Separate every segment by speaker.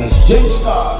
Speaker 1: J-Star.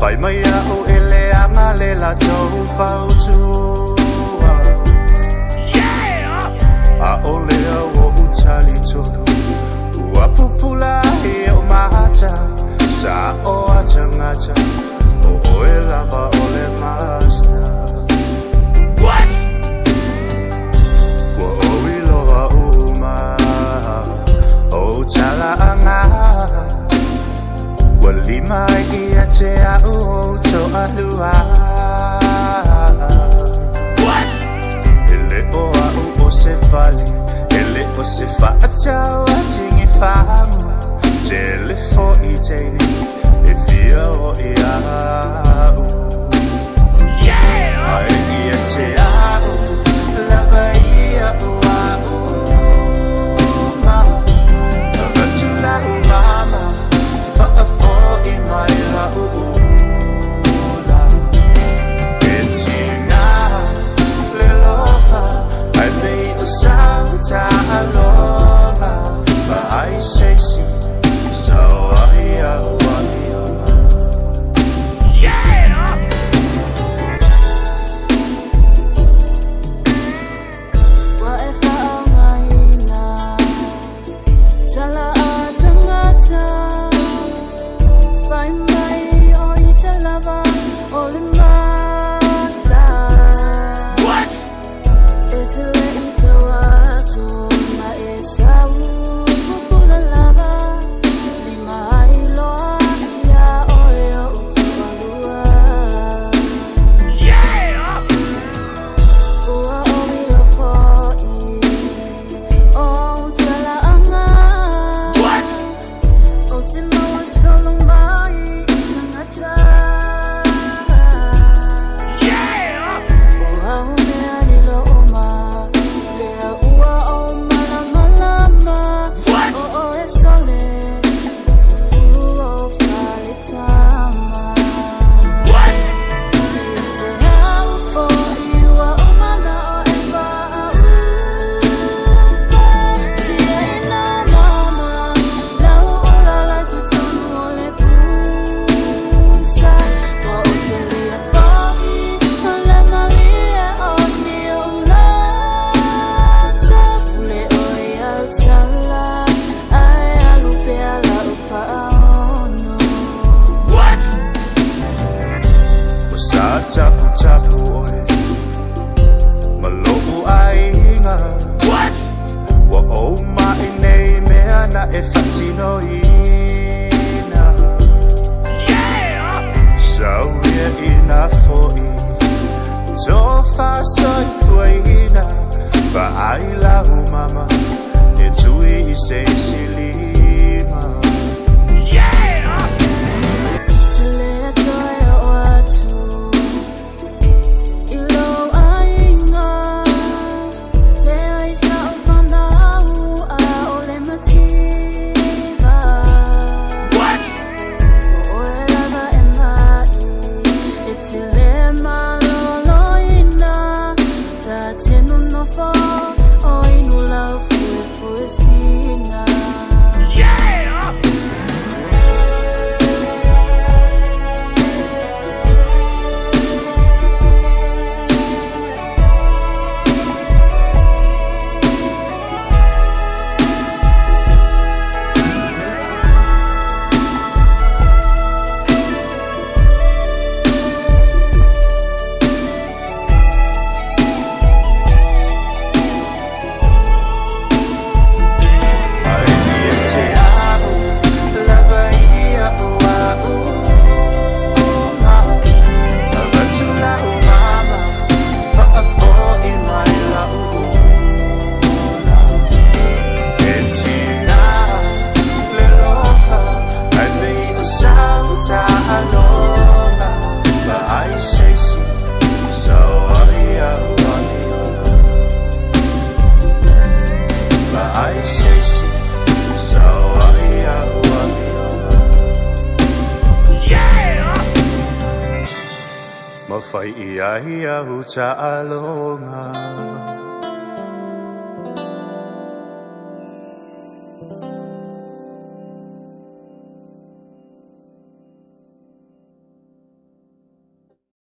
Speaker 2: Phải mây ô ele anga le la châu phao chua a ole o uchali chodo wa pupula e o macha sa o achangacha o oela ba ole master what wo wilo wa uma o chala anga Walima ia te au to alua What? Ele o au o se fale Ele o se fa atau atingi famu Tele fo I teini E fia o ia au Yeah! Ai ia te au Lava ia o au Ma Lava tu la mama my laula Etina lelofa I made a sound alova But I say see So I fai ia ia hu cha alonga